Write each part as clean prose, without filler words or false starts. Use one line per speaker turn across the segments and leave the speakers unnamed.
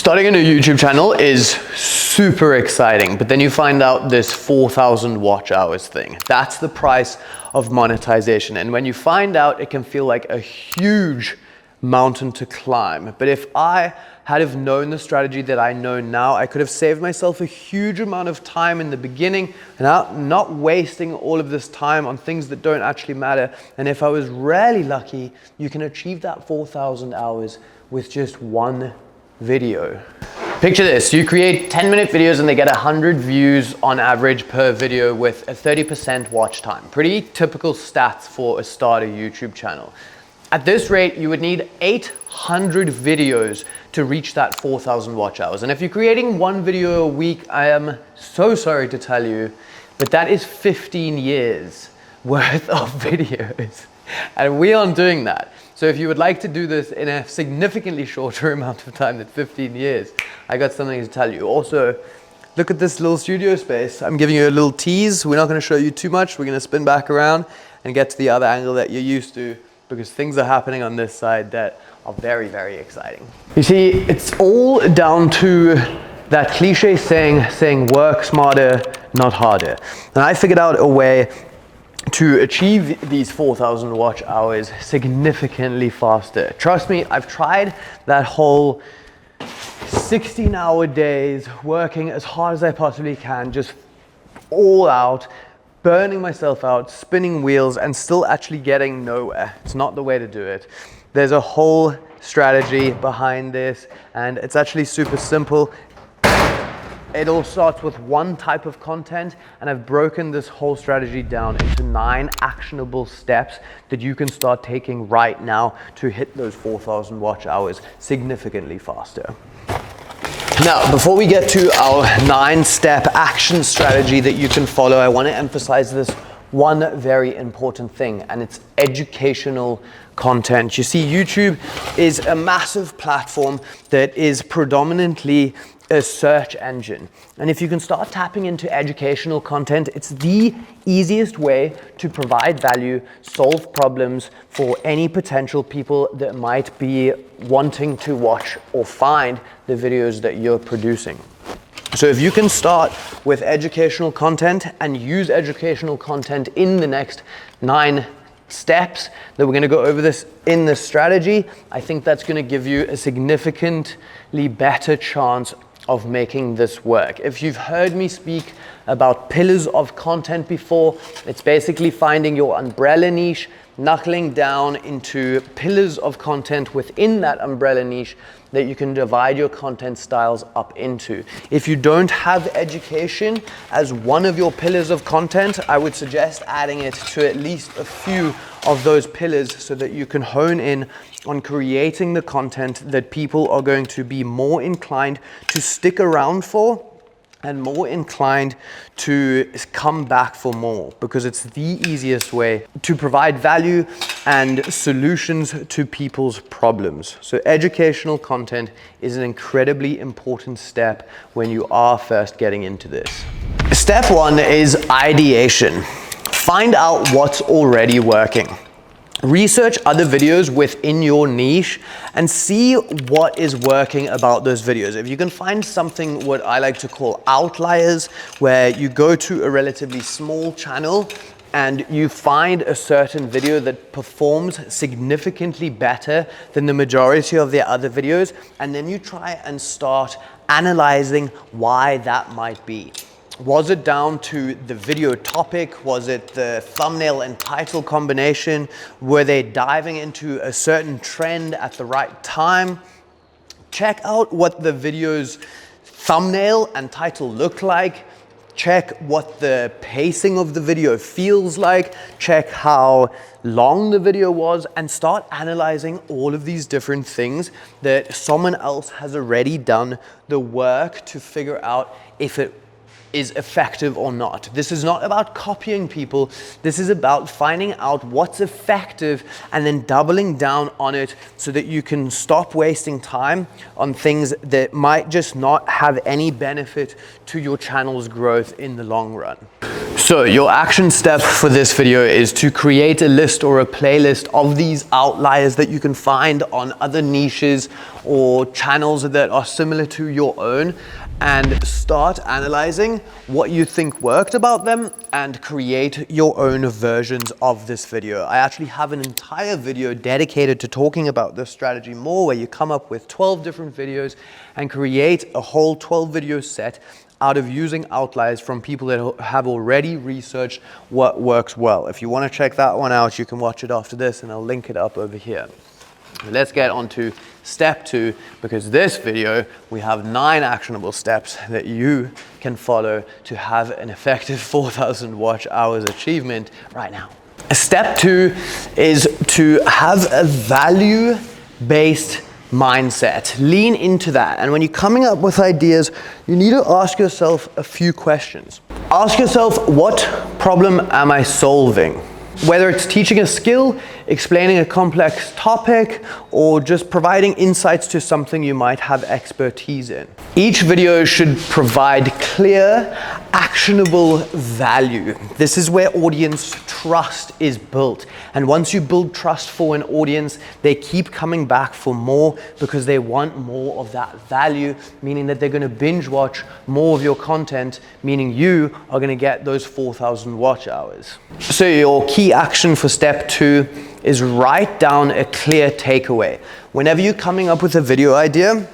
Starting a new YouTube channel is super exciting, but then you find out this 4,000 watch hours thing. That's the price of monetization. And when you find out, it can feel like a huge mountain to climb. But if I had have known the strategy that I know now, I could have saved myself a huge amount of time in the beginning and not wasting all of this time on things that don't actually matter. And if I was really lucky, you can achieve that 4,000 hours with just one video. Picture this, you create 10-minute videos and they get 100 views on average per video with a 30% watch time. Pretty typical stats for a starter YouTube channel. At this rate, you would need 800 videos to reach that 4,000 watch hours. And if you're creating one video a week, I am so sorry to tell you, but that is 15 years worth of videos. And we aren't doing that. So if you would like to do this in a significantly shorter amount of time than 15 years, I got something to tell you. Also, look at this little studio space. I'm giving you a little tease. We're not going to show you too much. We're going to spin back around and get to the other angle that you're used to, because things are happening on this side that are very, very exciting. You see, it's all down to that cliche saying work smarter, not harder. And I figured out a way to achieve these 4,000 watch hours significantly faster. Trust me, I've tried that whole 16-hour days, working as hard as I possibly can, just all out, burning myself out, spinning wheels, and still actually getting nowhere. It's not the way to do it. There's a whole strategy behind this, and it's actually super simple. It all starts with one type of content, and I've broken this whole strategy down into 9 actionable steps that you can start taking right now to hit those 4,000 watch hours significantly faster. Now, before we get to our 9-step action strategy that you can follow, I want to emphasize this one very important thing, and it's educational content. You see, YouTube is a massive platform that is predominantly a search engine. And if you can start tapping into educational content, it's the easiest way to provide value, solve problems for any potential people that might be wanting to watch or find the videos that you're producing. So if you can start with educational content and use educational content in the next 9 steps that we're going to go over this in this strategy, I think that's going to give you a significantly better chance of making this work. If you've heard me speak about pillars of content before, it's basically finding your umbrella niche, knuckling down into pillars of content within that umbrella niche that you can divide your content styles up into. If you don't have education as one of your pillars of content, I would suggest adding it to at least a few of those pillars so that you can hone in on creating the content that people are going to be more inclined to stick around for and more inclined to come back for more, because it's the easiest way to provide value and solutions to people's problems. So educational content is an incredibly important step when you are first getting into this. Step 1 is ideation. Find out what's already working. Research other videos within your niche and see what is working about those videos. If you can find something, what I like to call outliers, where you go to a relatively small channel and you find a certain video that performs significantly better than the majority of their other videos, and then you try and start analyzing why that might be. Was it down to the video topic? Was it the thumbnail and title combination? Were they diving into a certain trend at the right time? Check out what the video's thumbnail and title look like. Check what the pacing of the video feels like. Check how long the video was, and start analyzing all of these different things that someone else has already done the work to figure out if it is effective or not. This is not about copying people. This is about finding out what's effective and then doubling down on it so that you can stop wasting time on things that might just not have any benefit to your channel's growth in the long run. So your action step for this video is to create a list or a playlist of these outliers that you can find on other niches or channels that are similar to your own and start analyzing what you think worked about them and create your own versions of this video. I actually have an entire video dedicated to talking about this strategy more, where you come up with 12 different videos and create a whole 12 video set out of using outliers from people that have already researched what works well. If you want to check that one out, you can watch it after this and I'll link it up over here. Let's get on to step 2, because this video, we have 9 actionable steps that you can follow to have an effective 4,000 watch hours achievement right now. Step 2 is to have a value-based mindset. Lean into that. And when you're coming up with ideas, you need to ask yourself a few questions. Ask yourself, what problem am I solving? Whether it's teaching a skill, explaining a complex topic, or just providing insights to something you might have expertise in. Each video should provide clear, actionable value. This is where audience trust is built. And once you build trust for an audience, they keep coming back for more because they want more of that value, meaning that they're going to binge watch more of your content, meaning you are going to get those 4,000 watch hours. So your key action for step 2 is write down a clear takeaway. Whenever you're coming up with a video idea,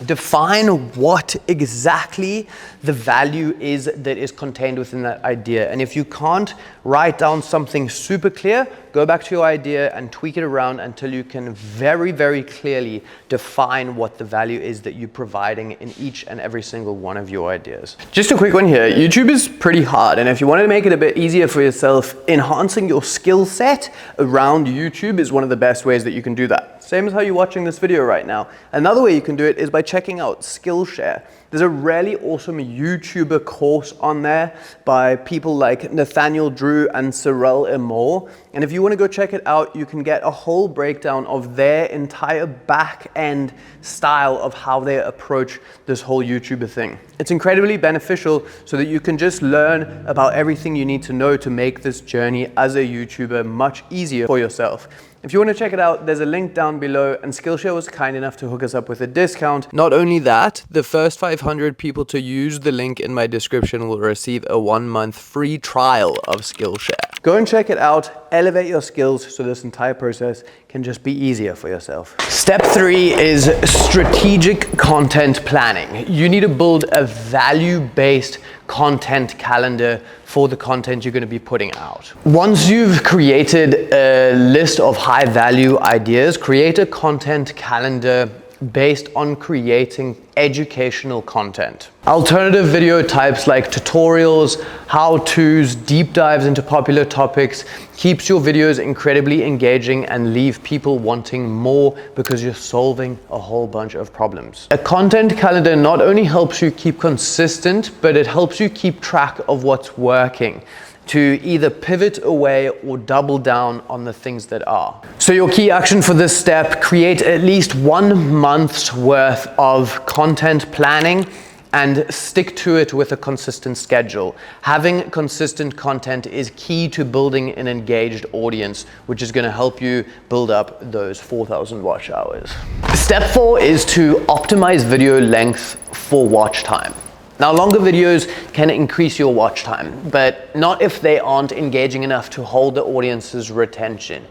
define what exactly the value is that is contained within that idea. And if you can't write down something super clear, go back to your idea and tweak it around until you can very, very clearly define what the value is that you're providing in each and every single one of your ideas. Just a quick one here. YouTube is pretty hard, and if you want to make it a bit easier for yourself, enhancing your skill set around YouTube is one of the best ways that you can do that. Same as how you're watching this video right now. Another way you can do it is by checking out Skillshare. There's a really awesome YouTuber course on there by people like Nathaniel Drew and Cyril Amor. And if you want to go check it out, you can get a whole breakdown of their entire back-end style of how they approach this whole YouTuber thing. It's incredibly beneficial so that you can just learn about everything you need to know to make this journey as a YouTuber much easier for yourself. If you want to check it out, there's a link down below, and Skillshare was kind enough to hook us up with a discount. Not only that, the first 500 people to use the link in my description will receive a 1-month free trial of Skillshare. Go and check it out, elevate your skills so this entire process can just be easier for yourself. Step 3 is strategic content planning. You need to build a value-based content calendar for the content you're going to be putting out. Once you've created a list of high value ideas, create a content calendar based on creating educational content. Alternative video types like tutorials, how-tos, deep dives into popular topics keeps your videos incredibly engaging and leave people wanting more because you're solving a whole bunch of problems. A content calendar not only helps you keep consistent, but it helps you keep track of what's working, to either pivot away or double down on the things that are. So your key action for this step, create at least 1 month's worth of content planning and stick to it with a consistent schedule. Having consistent content is key to building an engaged audience, which is going to help you build up those 4,000 watch hours. Step 4 is to optimize video length for watch time. Now, longer videos can increase your watch time, but not if they aren't engaging enough to hold the audience's retention.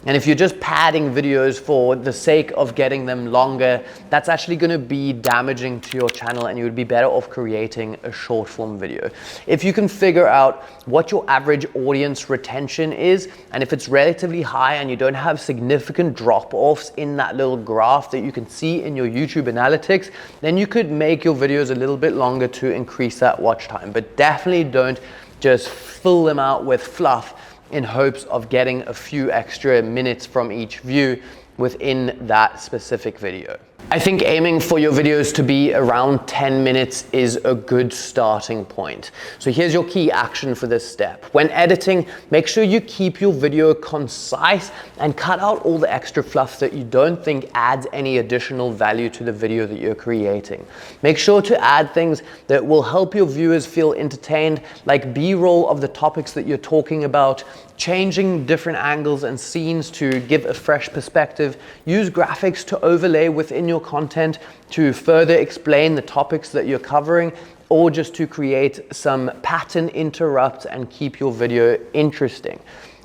And if you're just padding videos for the sake of getting them longer, that's actually going to be damaging to your channel, and you would be better off creating a short form video. If you can figure out what your average audience retention is, and if it's relatively high and you don't have significant drop-offs in that little graph that you can see in your YouTube analytics, then you could make your videos a little bit longer to increase that watch time. But definitely don't just fill them out with fluff in hopes of getting a few extra minutes from each view within that specific video. I think aiming for your videos to be around 10 minutes is a good starting point. So here's your key action for this step. When editing, make sure you keep your video concise and cut out all the extra fluff that you don't think adds any additional value to the video that you're creating. Make sure to add things that will help your viewers feel entertained, like B-roll of the topics that you're talking about, changing different angles and scenes to give a fresh perspective. Use graphics to overlay within in your content to further explain the topics that you're covering, or just to create some pattern interrupts and keep your video interesting.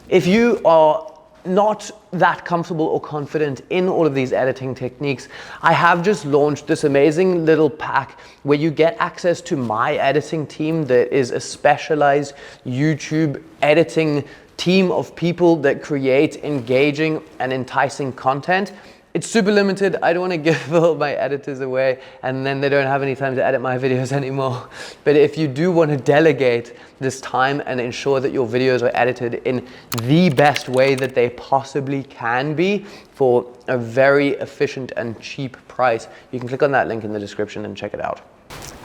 If you are not that comfortable or confident in all of these editing techniques, I have just launched this amazing little pack where you get access to my editing team that is a specialized YouTube editing team of people that create engaging and enticing content. It's super limited. I don't want to give all my editors away and then they don't have any time to edit my videos anymore. But if you do want to delegate this time and ensure that your videos are edited in the best way that they possibly can be for a very efficient and cheap price, you can click on that link in the description and check it out.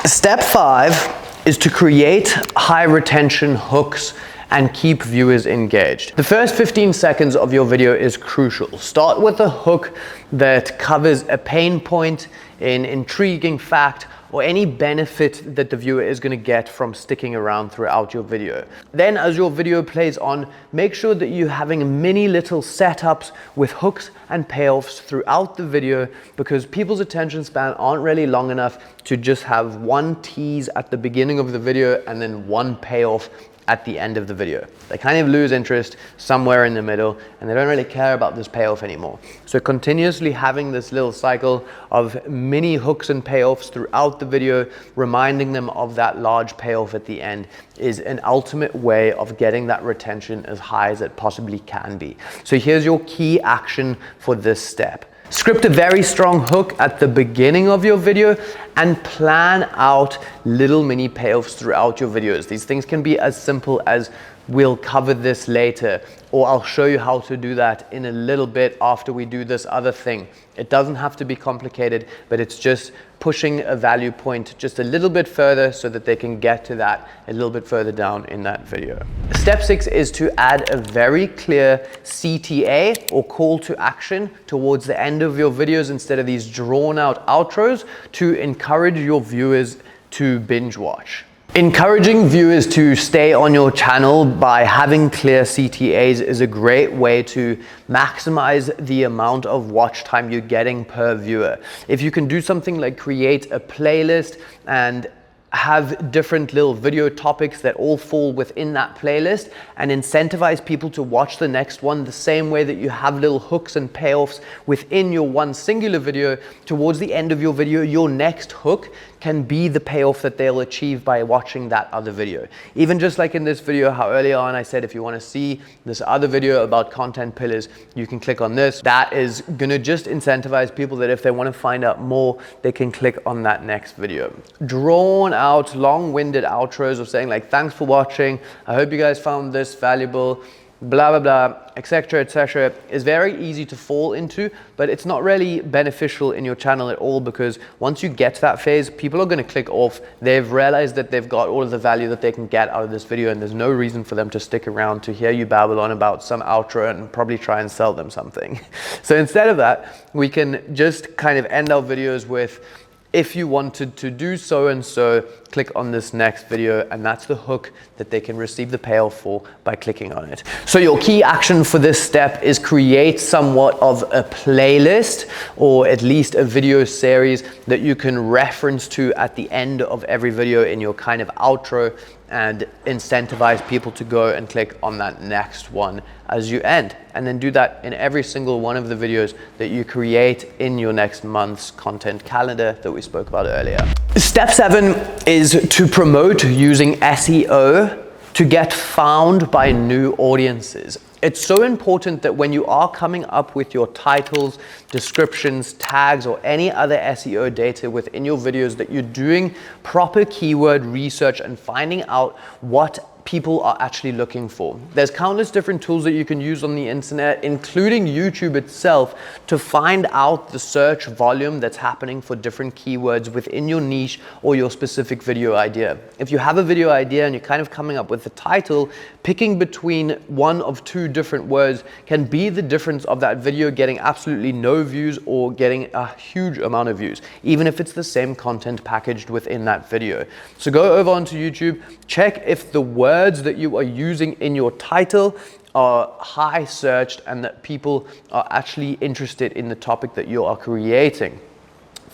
Step 5 is to create high retention hooks and keep viewers engaged. The first 15 seconds of your video is crucial. Start with a hook that covers a pain point, an intriguing fact, or any benefit that the viewer is going to get from sticking around throughout your video. Then as your video plays on, make sure that you're having many little setups with hooks and payoffs throughout the video, because people's attention span aren't really long enough to just have one tease at the beginning of the video and then one payoff at the end of the video. They kind of lose interest somewhere in the middle and they don't really care about this payoff anymore. So continuously having this little cycle of mini hooks and payoffs throughout the video, reminding them of that large payoff at the end, is an ultimate way of getting that retention as high as it possibly can be. So here's your key action for this step. Script a very strong hook at the beginning of your video and plan out little mini payoffs throughout your videos. These things can be as simple as we'll cover this later, or I'll show you how to do that in a little bit after we do this other thing. It doesn't have to be complicated, but it's just pushing a value point just a little bit further so that they can get to that a little bit further down in that video. Step 6 is to add a very clear CTA or call to action towards the end of your videos instead of these drawn out outros to encourage your viewers to binge watch. Encouraging viewers to stay on your channel by having clear CTAs is a great way to maximize the amount of watch time you're getting per viewer. If you can do something like create a playlist and have different little video topics that all fall within that playlist and incentivize people to watch the next one the same way that you have little hooks and payoffs within your one singular video, towards the end of your video, your next hook can be the payoff that they'll achieve by watching that other video. Even just like in this video, how earlier on I said, if you want to see this other video about content pillars, you can click on this. That is going to just incentivize people that if they want to find out more, they can click on that next video. Drawn out, long-winded outros of saying like, thanks for watching, I hope you guys found this valuable, blah, blah, blah, etc., is very easy to fall into, but it's not really beneficial in your channel at all, because once you get to that phase, people are going to click off. They've realized that they've got all of the value that they can get out of this video, and there's no reason for them to stick around to hear you babble on about some outro and probably try and sell them something. So instead of that, we can just kind of end our videos with, if you wanted to do so and so, click on this next video, and that's the hook that they can receive the payoff for by clicking on it. So your key action for this step is create somewhat of a playlist, or at least a video series that you can reference to at the end of every video in your kind of outro, and incentivize people to go and click on that next one as you end. And then do that in every single one of the videos that you create in your next month's content calendar that we spoke about earlier. Step 7 is to promote using SEO to get found by new audiences. It's so important that when you are coming up with your titles, descriptions, tags, or any other SEO data within your videos, that you're doing proper keyword research and finding out what people are actually looking for. There's countless different tools that you can use on the internet, including YouTube itself, to find out the search volume that's happening for different keywords within your niche or your specific video idea. If you have a video idea and you're kind of coming up with the title, picking between one of two different words can be the difference of that video getting absolutely no views or getting a huge amount of views, even if it's the same content packaged within that video. So go over onto YouTube, check if the words that you are using in your title are high searched and that people are actually interested in the topic that you are creating.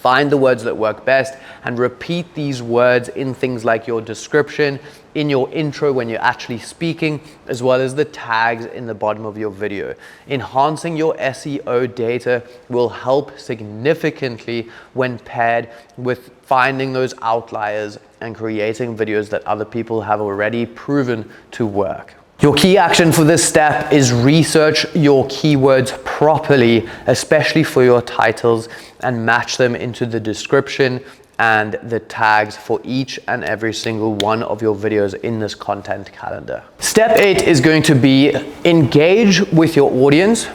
Find the words that work best and repeat these words in things like your description, in your intro when you're actually speaking, as well as the tags in the bottom of your video. Enhancing your SEO data will help significantly when paired with finding those outliers and creating videos that other people have already proven to work. Your key action for this step is research your keywords properly, especially for your titles, and match them into the description and the tags for each and every single one of your videos in this content calendar. Step 8 is going to be engage with your audience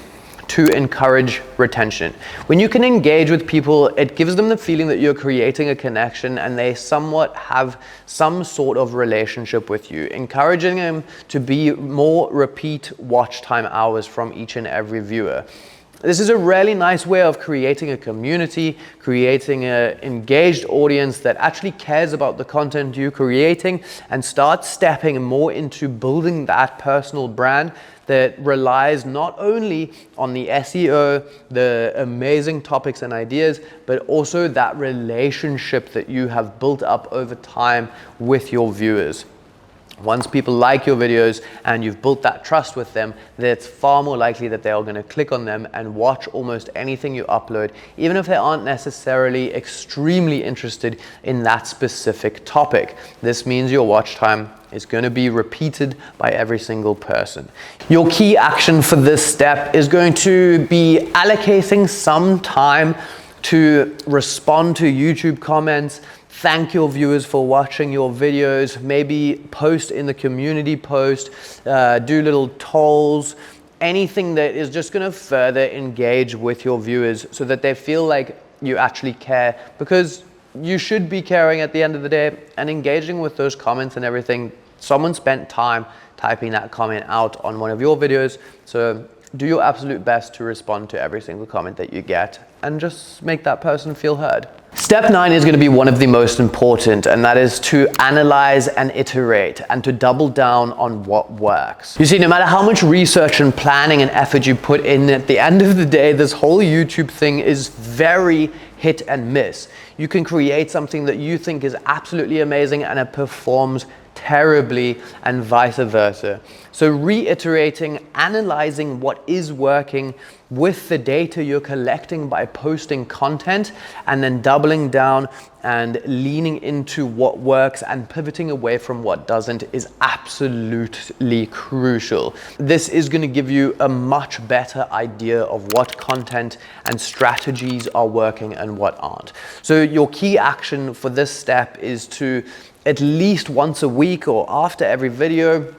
to encourage retention. When you can engage with people, it gives them the feeling that you're creating a connection and they somewhat have some sort of relationship with you, encouraging them to be more repeat watch time hours from each and every viewer. This is a really nice way of creating a community, creating an engaged audience that actually cares about the content you're creating, and start stepping more into building that personal brand that relies not only on the SEO, the amazing topics and ideas, but also that relationship that you have built up over time with your viewers. Once people like your videos and you've built that trust with them, then it's far more likely that they are going to click on them and watch almost anything you upload, even if they aren't necessarily extremely interested in that specific topic. This means your watch time is going to be repeated by every single person. Your key action for this step is going to be allocating some time to respond to YouTube comments, thank your viewers for watching your videos, maybe post in the community post, do little tolls, anything that is just going to further engage with your viewers so that they feel like you actually care, because you should be caring at the end of the day and engaging with those comments and everything. Someone spent time typing that comment out on one of your videos, so do your absolute best to respond to every single comment that you get and just make that person feel heard. Step 9 is going to be one of the most important, and that is to analyze and iterate and to double down on what works. You see, no matter how much research and planning and effort you put in, at the end of the day, this whole YouTube thing is very hit and miss. You can create something that you think is absolutely amazing and it performs terribly, and vice versa. So reiterating, analyzing what is working with the data you're collecting by posting content, and then doubling down and leaning into what works and pivoting away from what doesn't is absolutely crucial. This is going to give you a much better idea of what content and strategies are working and what aren't. So your key action for this step is to, at least once a week or after every video,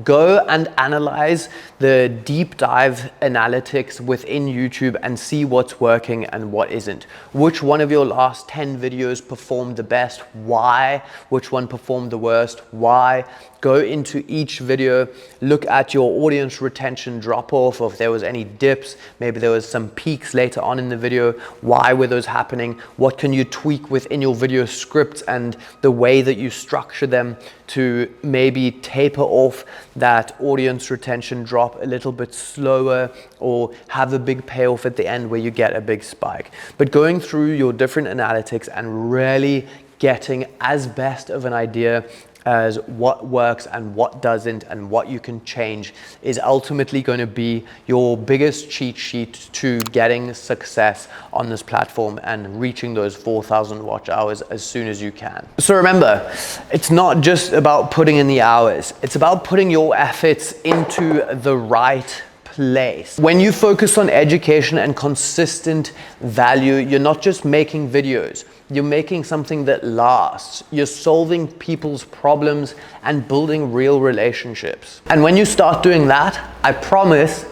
go and analyze the deep dive analytics within YouTube and see what's working and what isn't. Which one of your last 10 videos performed the best? Why? Which one performed the worst? Why? Go into each video, look at your audience retention drop off, or if there was any dips, maybe there was some peaks later on in the video. Why were those happening? What can you tweak within your video scripts and the way that you structure them to maybe taper off that audience retention drop a little bit slower, or have a big payoff at the end where you get a big spike. But going through your different analytics and really getting as best of an idea as what works and what doesn't and what you can change is ultimately going to be your biggest cheat sheet to getting success on this platform and reaching those 4,000 watch hours as soon as you can. So remember, it's not just about putting in the hours, it's about putting your efforts into the right place. When you focus on education and consistent value, you're not just making videos, you're making something that lasts. You're solving people's problems and building real relationships. And when you start doing that, I promise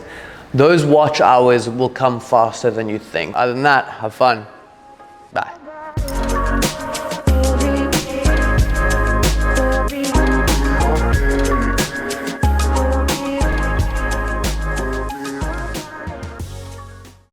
those watch hours will come faster than you think. Other than that, have fun. Bye.